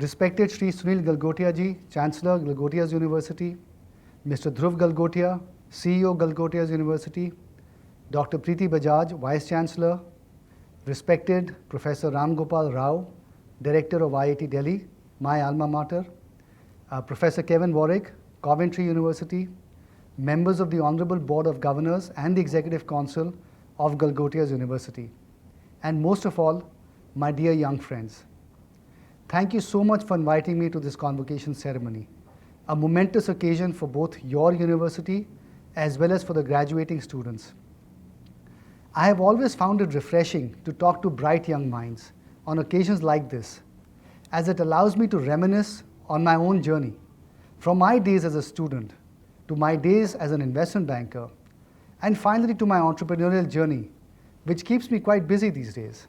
Respected Shri Sunil Galgotia ji, Chancellor, Galgotias University, Mr. Dhruv Galgotia, CEO, Galgotias University, Dr. Preeti Bajaj, Vice Chancellor, respected Professor Ram Gopal Rao, Director of IIT Delhi, my alma mater, Professor Kevin Warwick, Coventry University, members of the Honorable Board of Governors and the Executive Council of Galgotias University, and most of all, my dear young friends. Thank you so much for inviting me to this convocation ceremony, a momentous occasion for both your university as well as for the graduating students. I have always found it refreshing to talk to bright young minds on occasions like this, as it allows me to reminisce on my own journey, from my days as a student to my days as an investment banker, and finally to my entrepreneurial journey, which keeps me quite busy these days.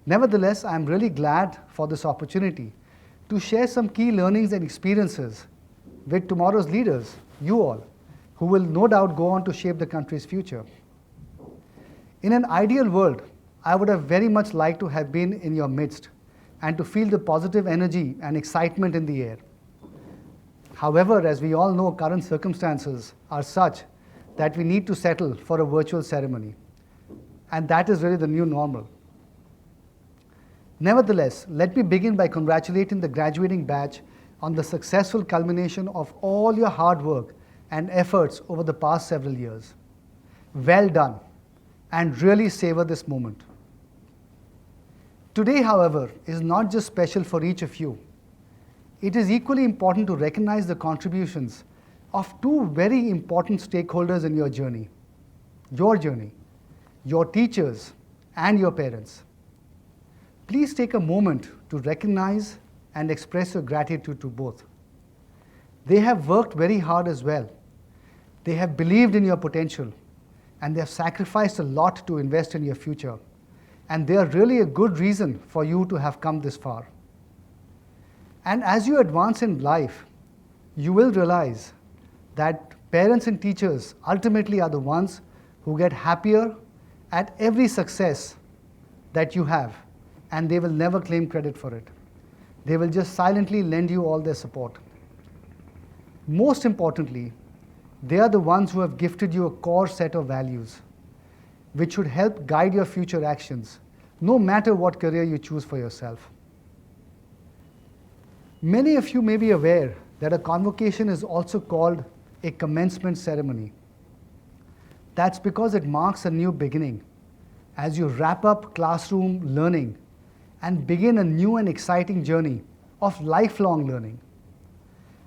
Nevertheless, I am really glad for this opportunity to share some key learnings and experiences with tomorrow's leaders, you all, who will no doubt go on to shape the country's future. In an ideal world, I would have very much liked to have been in your midst and to feel the positive energy and excitement in the air. However, as we all know, current circumstances are such that we need to settle for a virtual ceremony, and that is really the new normal. Nevertheless, let me begin by congratulating the graduating batch on the successful culmination of all your hard work and efforts over the past several years. Well done, and really savor this moment. Today, however, is not just special for each of you. It is equally important to recognize the contributions of two very important stakeholders in your journey, your teachers and your parents. Please take a moment to recognize and express your gratitude to both. They have worked very hard as well. They have believed in your potential, and they have sacrificed a lot to invest in your future. And they are really a good reason for you to have come this far. And as you advance in life, you will realize that parents and teachers ultimately are the ones who get happier at every success that you have, and they will never claim credit for it. They will just silently lend you all their support. Most importantly, they are the ones who have gifted you a core set of values, which should help guide your future actions, no matter what career you choose for yourself. Many of you may be aware that a convocation is also called a commencement ceremony. That's because it marks a new beginning, as you wrap up classroom learning and begin a new and exciting journey of lifelong learning.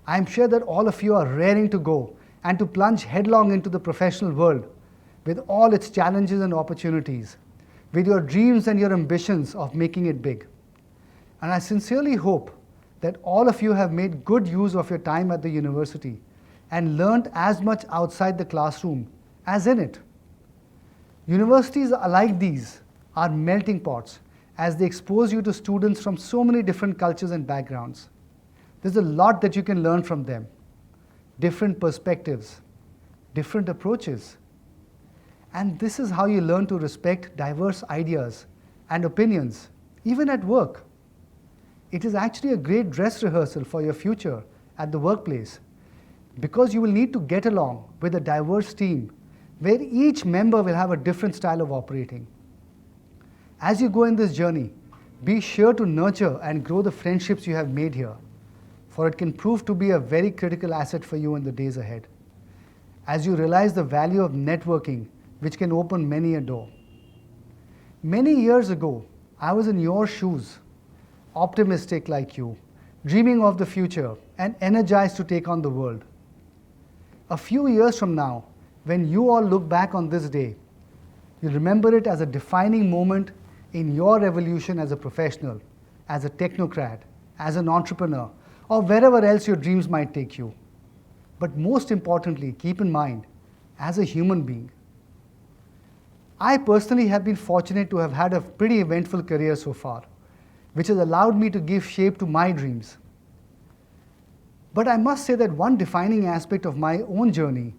I am sure that all of you are raring to go and to plunge headlong into the professional world with all its challenges and opportunities, with your dreams and your ambitions of making it big. And I sincerely hope that all of you have made good use of your time at the university and learned as much outside the classroom as in it. Universities like these are melting pots as they expose you to students from so many different cultures and backgrounds. There's a lot that you can learn from them. Different perspectives, different approaches. And this is how you learn to respect diverse ideas and opinions, even at work. It is actually a great dress rehearsal for your future at the workplace, because you will need to get along with a diverse team where each member will have a different style of operating. As you go in this journey, be sure to nurture and grow the friendships you have made here, for it can prove to be a very critical asset for you in the days ahead, as you realize the value of networking, which can open many a door. Many years ago, I was in your shoes, optimistic like you, dreaming of the future and energized to take on the world. A few years from now, when you all look back on this day, you'll remember it as a defining moment in your evolution as a professional, as a technocrat, as an entrepreneur, or wherever else your dreams might take you. But most importantly, keep in mind, as a human being. I personally have been fortunate to have had a pretty eventful career so far, which has allowed me to give shape to my dreams. But I must say that one defining aspect of my own journey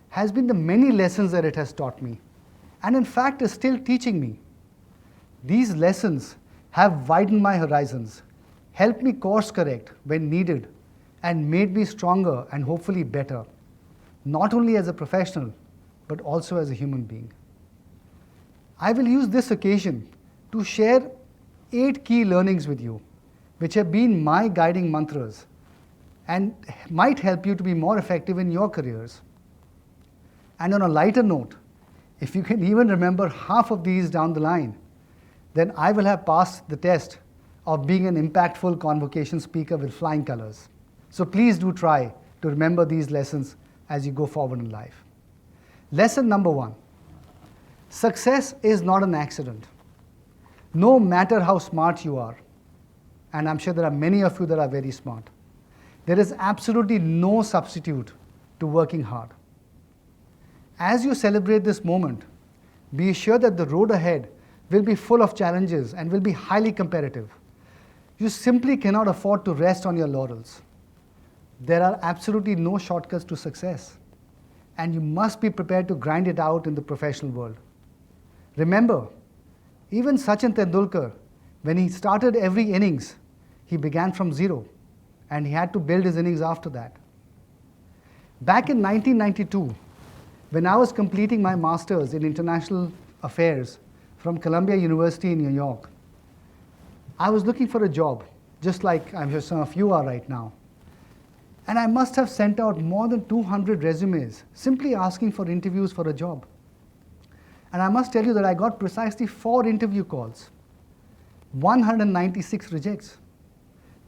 has been the many lessons that it has taught me, and in fact is still teaching me. These lessons have widened my horizons, helped me course correct when needed, and made me stronger and hopefully better, not only as a professional, but also as a human being. I will use this occasion to share 8 key learnings with you, which have been my guiding mantras and might help you to be more effective in your careers. And on a lighter note, if you can even remember half of these down the line, then I will have passed the test of being an impactful convocation speaker with flying colors. So please do try to remember these lessons as you go forward in life. Lesson number 1. Success is not an accident. No matter how smart you are, and I'm sure there are many of you that are very smart, there is absolutely no substitute to working hard. As you celebrate this moment, be assured that the road ahead will be full of challenges and will be highly competitive. You simply cannot afford to rest on your laurels. There are absolutely no shortcuts to success, and you must be prepared to grind it out in the professional world. Remember, even Sachin Tendulkar, when he started every innings, he began from zero, and he had to build his innings after that. Back in 1992, when I was completing my master's in international affairs from Columbia University in New York, I was looking for a job, just like I'm sure some of you are right now. And I must have sent out more than 200 resumes, simply asking for interviews for a job. And I must tell you that I got precisely 4 interview calls, 196 rejects.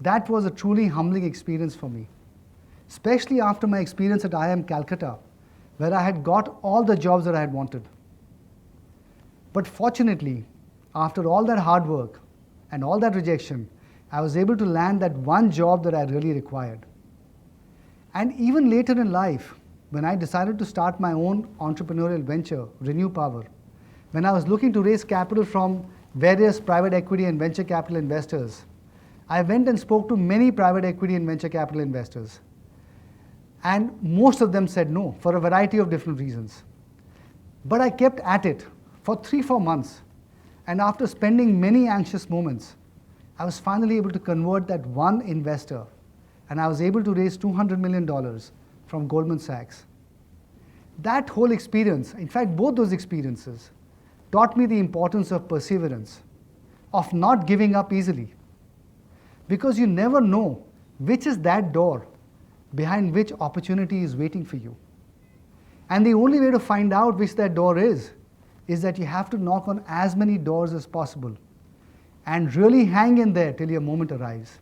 That was a truly humbling experience for me, especially after my experience at IIM Calcutta, where I had got all the jobs that I had wanted. But fortunately, after all that hard work and all that rejection, I was able to land that one job that I really required. And even later in life, when I decided to start my own entrepreneurial venture, Renew Power, when I was looking to raise capital from various private equity and venture capital investors, I went and spoke to many private equity and venture capital investors. And most of them said no for a variety of different reasons. But I kept at it for 3-4 months. And after spending many anxious moments, I was finally able to convert that one investor. And I was able to raise $200 million from Goldman Sachs. That whole experience, in fact, both those experiences, taught me the importance of perseverance, of not giving up easily. Because you never know which is that door behind which opportunity is waiting for you. And the only way to find out which that door is that you have to knock on as many doors as possible and really hang in there till your moment arrives.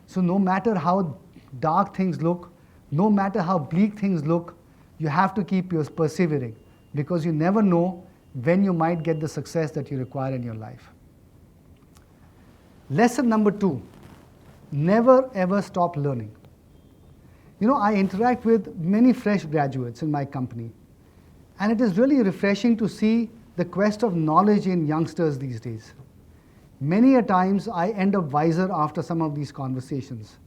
So no matter how dark things look, no matter how bleak things look, you have to keep persevering, because you never know when you might get the success that you require in your life. Lesson number 2, never ever stop learning. You know, I interact with many fresh graduates in my company, and it is really refreshing to see the quest of knowledge in youngsters these days. Many a times I end up wiser after some of these conversations,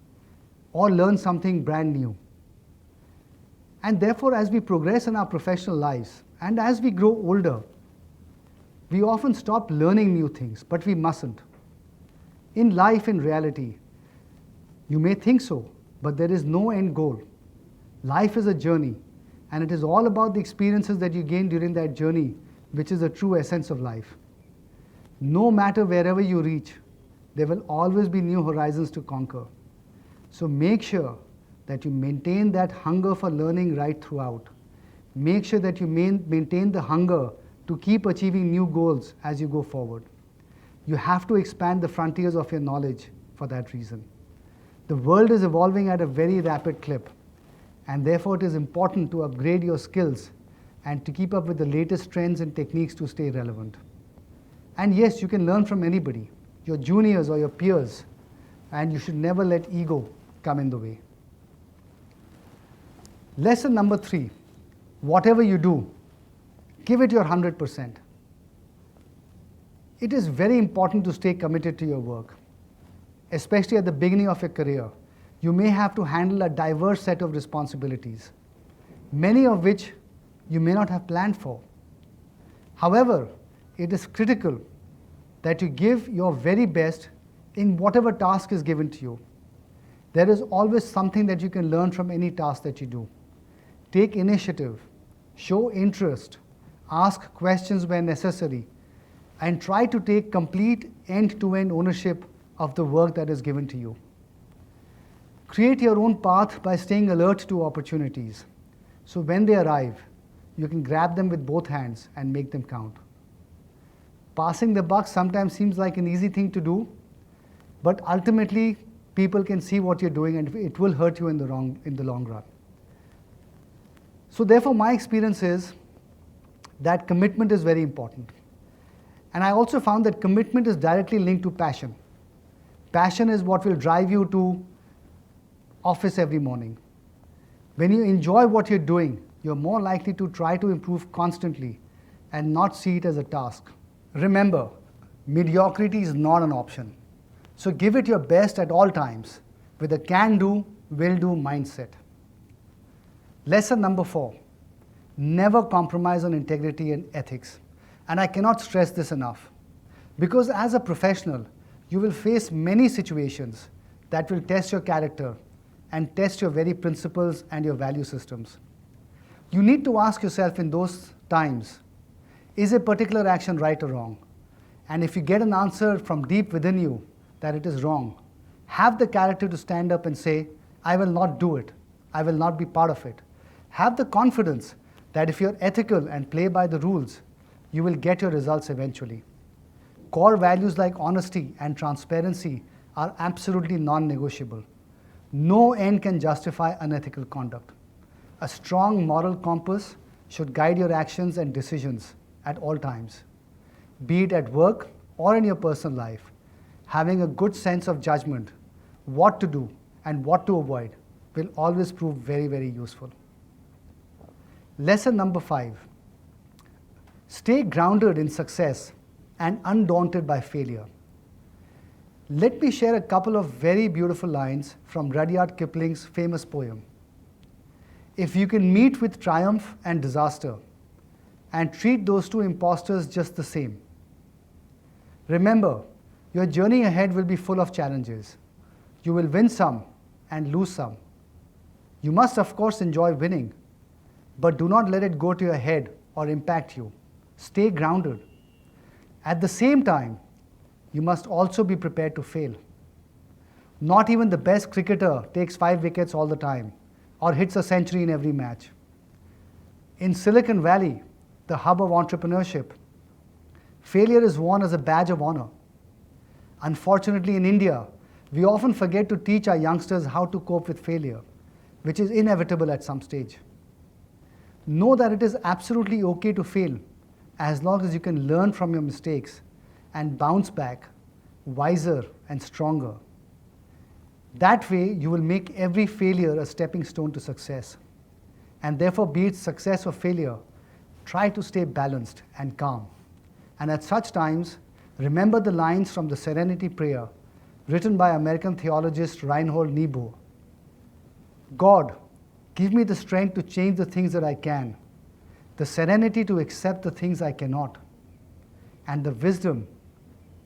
or learn something brand new. And therefore, as we progress in our professional lives, and as we grow older, we often stop learning new things, but we mustn't. In life, in reality, you may think so, but there is no end goal. Life is a journey, and it is all about the experiences that you gain during that journey, which is the true essence of life. No matter wherever you reach, there will always be new horizons to conquer. So make sure that you maintain that hunger for learning right throughout. Make sure that you maintain the hunger to keep achieving new goals as you go forward. You have to expand the frontiers of your knowledge for that reason. The world is evolving at a very rapid clip, and therefore it is important to upgrade your skills and to keep up with the latest trends and techniques to stay relevant. And yes, you can learn from anybody, your juniors or your peers, and you should never let ego come in the way. Lesson number 3, whatever you do, give it your 100%. It is very important to stay committed to your work, especially at the beginning of your career. You may have to handle a diverse set of responsibilities, many of which you may not have planned for. However, it is critical that you give your very best in whatever task is given to you. There is always something that you can learn from any task that you do. Take initiative, show interest, ask questions where necessary, and try to take complete end-to-end ownership of the work that is given to you. Create your own path by staying alert to opportunities. So when they arrive, you can grab them with both hands and make them count. Passing the buck sometimes seems like an easy thing to do, but ultimately people can see what you're doing and it will hurt you in the long run. So therefore my experience is that commitment is very important. And I also found that commitment is directly linked to passion. Passion is what will drive you to office every morning. When you enjoy what you're doing, you're more likely to try to improve constantly and not see it as a task. Remember, mediocrity is not an option. So give it your best at all times with a can-do, will-do mindset. Lesson number 4, never compromise on integrity and ethics. And I cannot stress this enough, because as a professional, you will face many situations that will test your character and test your very principles and your value systems. You need to ask yourself in those times, is a particular action right or wrong? And if you get an answer from deep within you that it is wrong, have the character to stand up and say, I will not do it. I will not be part of it. Have the confidence that if you're ethical and play by the rules, you will get your results eventually. Core values like honesty and transparency are absolutely non-negotiable. No end can justify unethical conduct. A strong moral compass should guide your actions and decisions at all times. Be it at work or in your personal life, having a good sense of judgment, what to do and what to avoid, will always prove very, very useful. Lesson number 5, stay grounded in success and undaunted by failure. Let me share a couple of very beautiful lines from Rudyard Kipling's famous poem. If you can meet with triumph and disaster and treat those two impostors just the same, remember, your journey ahead will be full of challenges. You will win some and lose some. You must, of course, enjoy winning, but do not let it go to your head or impact you. Stay grounded. At the same time, you must also be prepared to fail. Not even the best cricketer takes 5 wickets all the time or hits a century in every match. In Silicon Valley, the hub of entrepreneurship, failure is worn as a badge of honor. Unfortunately, in India, we often forget to teach our youngsters how to cope with failure, which is inevitable at some stage. Know that it is absolutely okay to fail as long as you can learn from your mistakes and bounce back wiser and stronger. That way, you will make every failure a stepping stone to success. And therefore, be it success or failure, try to stay balanced and calm. And at such times, remember the lines from the Serenity Prayer written by American theologist Reinhold Niebuhr. God, give me the strength to change the things that I can, the serenity to accept the things I cannot, and the wisdom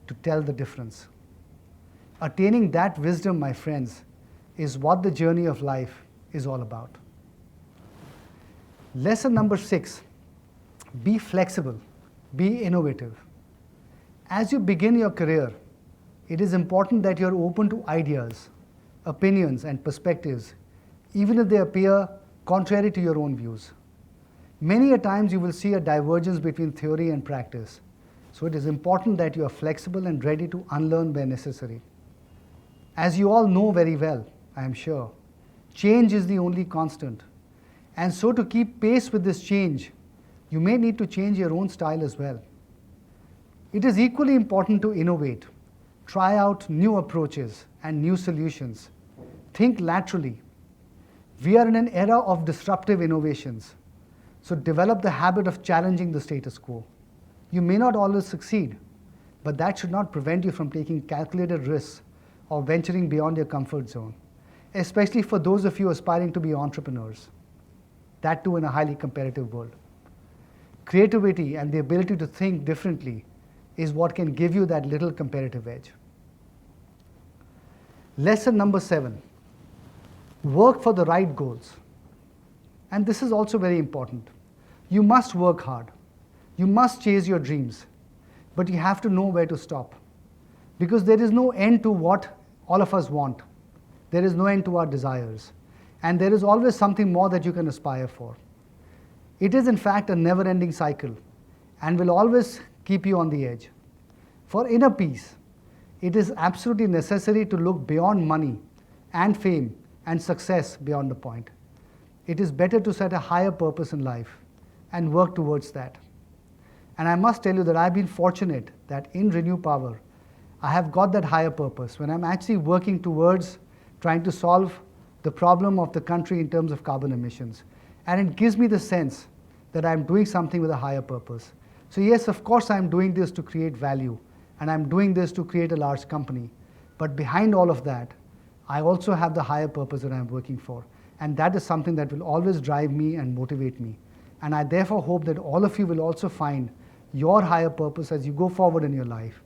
to tell the difference. Attaining that wisdom, my friends, is what the journey of life is all about. Lesson number 6, be flexible, be innovative. As you begin your career, it is important that you're open to ideas, opinions, and perspectives, even if they appear contrary to your own views. Many a times you will see a divergence between theory and practice. So it is important that you are flexible and ready to unlearn where necessary. As you all know very well, I am sure, change is the only constant. And so to keep pace with this change, you may need to change your own style as well. It is equally important to innovate, try out new approaches and new solutions. Think laterally. We are in an era of disruptive innovations. So develop the habit of challenging the status quo. You may not always succeed, but that should not prevent you from taking calculated risks or venturing beyond your comfort zone, especially for those of you aspiring to be entrepreneurs, that too in a highly competitive world. Creativity and the ability to think differently is what can give you that little competitive edge. Lesson number 7, work for the right goals. And this is also very important. You must work hard. You must chase your dreams. But you have to know where to stop. Because there is no end to what all of us want. There is no end to our desires. And there is always something more that you can aspire for. It is in fact a never-ending cycle and will always keep you on the edge. For inner peace, it is absolutely necessary to look beyond money and fame and success beyond the point. It is better to set a higher purpose in life and work towards that. And I must tell you that I've been fortunate that in Renew Power, I have got that higher purpose when I'm actually working towards trying to solve the problem of the country in terms of carbon emissions. And it gives me the sense that I'm doing something with a higher purpose. So yes, of course, I'm doing this to create value, and I'm doing this to create a large company. But behind all of that, I also have the higher purpose that I'm working for. And that is something that will always drive me and motivate me. And I therefore hope that all of you will also find your higher purpose as you go forward in your life.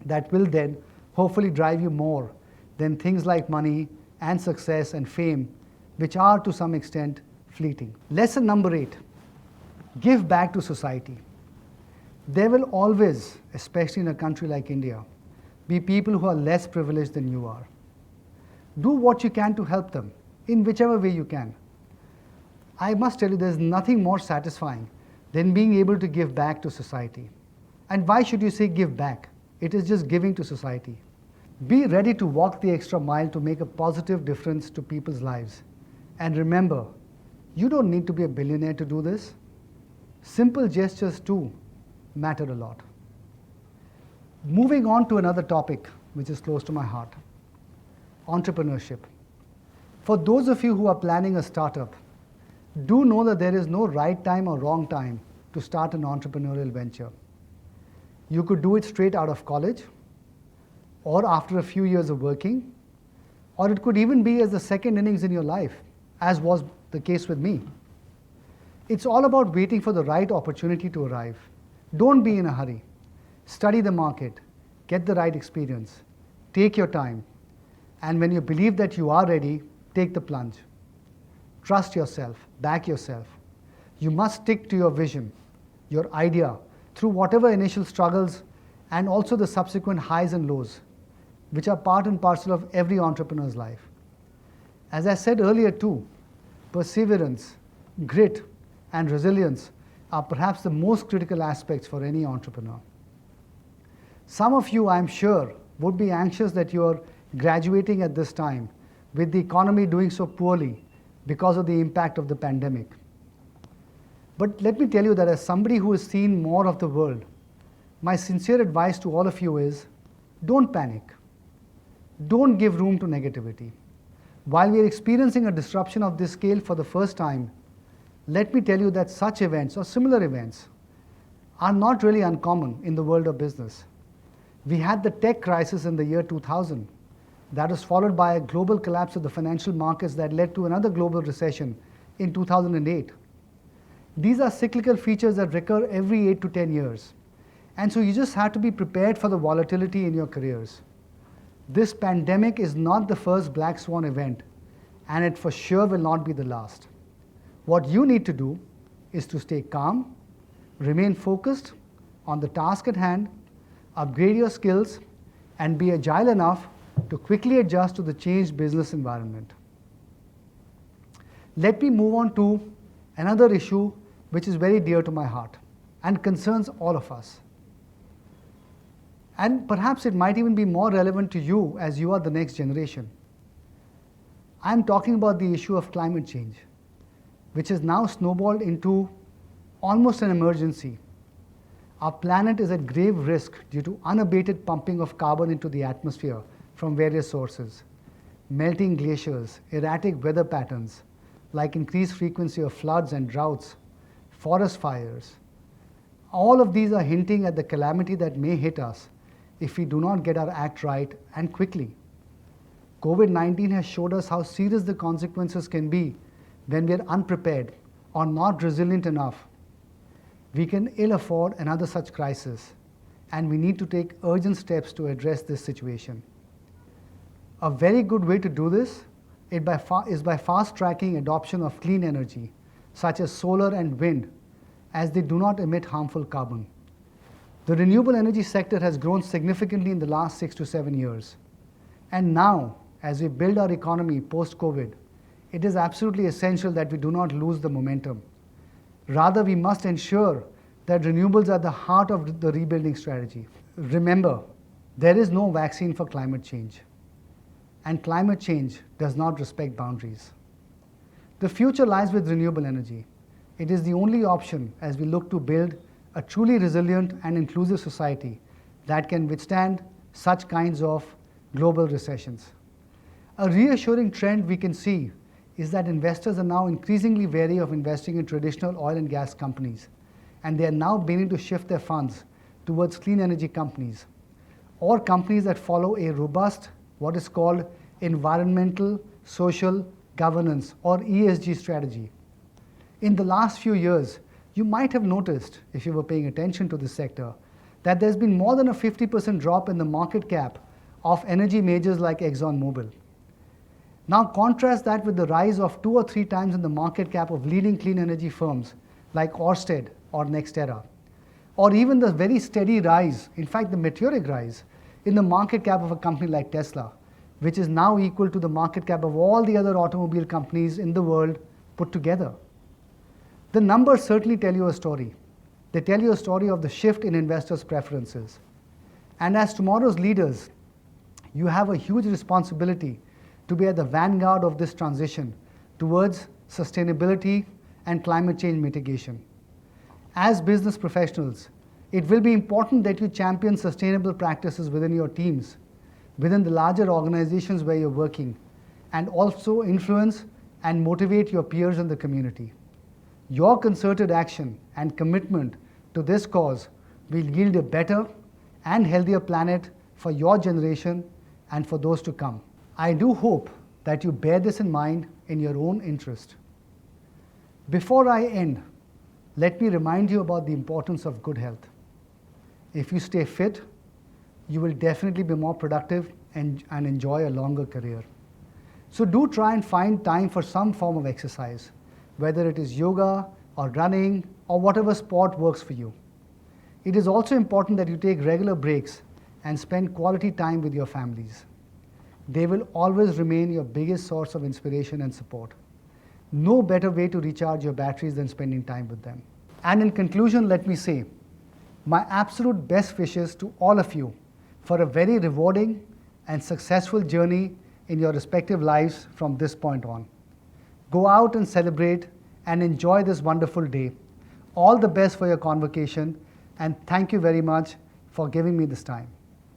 That will then hopefully drive you more than things like money and success and fame, which are to some extent fleeting. Lesson number 8, give back to society. There will always, especially in a country like India, be people who are less privileged than you are. Do what you can to help them in whichever way you can. I must tell you, there's nothing more satisfying than being able to give back to society. And why should you say give back? It is just giving to society. Be ready to walk the extra mile to make a positive difference to people's lives. And remember, you don't need to be a billionaire to do this. Simple gestures too matter a lot. Moving on to another topic which is close to my heart, entrepreneurship. For those of you who are planning a startup, do know that there is no right time or wrong time to start an entrepreneurial venture. You could do it straight out of college, or after a few years of working, or it could even be as the second innings in your life, as was the case with me. It's all about waiting for the right opportunity to arrive. Don't be in a hurry. Study the market, get the right experience, take your time, and when you believe that you are ready, take the plunge. Trust yourself, back yourself. You must stick to your vision, your idea, through whatever initial struggles and also the subsequent highs and lows, which are part and parcel of every entrepreneur's life. As I said earlier too, perseverance, grit, and resilience are perhaps the most critical aspects for any entrepreneur. Some of you, I'm sure, would be anxious that you're graduating at this time with the economy doing so poorly because of the impact of the pandemic. But let me tell you that as somebody who has seen more of the world, my sincere advice to all of you is, don't panic. Don't give room to negativity. While we are experiencing a disruption of this scale for the first time, let me tell you that such events or similar events are not really uncommon in the world of business. We had the tech crisis in the year 2000. That was followed by a global collapse of the financial markets that led to another global recession in 2008. These are cyclical features that recur every 8 to 10 years. And so you just have to be prepared for the volatility in your careers. This pandemic is not the first black swan event, and it for sure will not be the last. What you need to do is to stay calm, remain focused on the task at hand, upgrade your skills, and be agile enough to quickly adjust to the changed business environment. Let me move on to another issue which is very dear to my heart and concerns all of us. And perhaps it might even be more relevant to you as you are the next generation. I'm talking about the issue of climate change, which has now snowballed into almost an emergency. Our planet is at grave risk due to unabated pumping of carbon into the atmosphere from various sources. Melting glaciers, erratic weather patterns, like increased frequency of floods and droughts, forest fires. All of these are hinting at the calamity that may hit us if we do not get our act right and quickly. COVID-19 has showed us how serious the consequences can be when we are unprepared or not resilient enough. We can ill afford another such crisis, and we need to take urgent steps to address this situation. A very good way to do this is by fast tracking adoption of clean energy, such as solar and wind, as they do not emit harmful carbon. The renewable energy sector has grown significantly in the last 6 to 7 years. And now, as we build our economy post-COVID, it is absolutely essential that we do not lose the momentum. Rather, we must ensure that renewables are the heart of the rebuilding strategy. Remember, there is no vaccine for climate change, and climate change does not respect boundaries. The future lies with renewable energy. It is the only option as we look to build a truly resilient and inclusive society that can withstand such kinds of global recessions. A reassuring trend we can see is that investors are now increasingly wary of investing in traditional oil and gas companies, and they are now beginning to shift their funds towards clean energy companies or companies that follow a robust, what is called environmental, social, governance or ESG strategy. In the last few years, you might have noticed, if you were paying attention to this sector, that there's been more than a 50% drop in the market cap of energy majors like ExxonMobil. Now contrast that with the rise of 2 or 3 times in the market cap of leading clean energy firms like Ørsted or NextEra, or even the very steady rise, in fact the meteoric rise, in the market cap of a company like Tesla, which is now equal to the market cap of all the other automobile companies in the world put together. The numbers certainly tell you a story. They tell you a story of the shift in investors' preferences. And as tomorrow's leaders, you have a huge responsibility to be at the vanguard of this transition towards sustainability and climate change mitigation. As business professionals, it will be important that you champion sustainable practices within your teams, within the larger organizations where you're working, and also influence and motivate your peers in the community. Your concerted action and commitment to this cause will yield a better and healthier planet for your generation and for those to come. I do hope that you bear this in mind in your own interest. Before I end, let me remind you about the importance of good health. If you stay fit, you will definitely be more productive and enjoy a longer career. So do try and find time for some form of exercise, whether it is yoga or running or whatever sport works for you. It is also important that you take regular breaks and spend quality time with your families. They will always remain your biggest source of inspiration and support. No better way to recharge your batteries than spending time with them. And in conclusion, let me say, my absolute best wishes to all of you for a very rewarding and successful journey in your respective lives from this point on. Go out and celebrate and enjoy this wonderful day. All the best for your convocation, and thank you very much for giving me this time.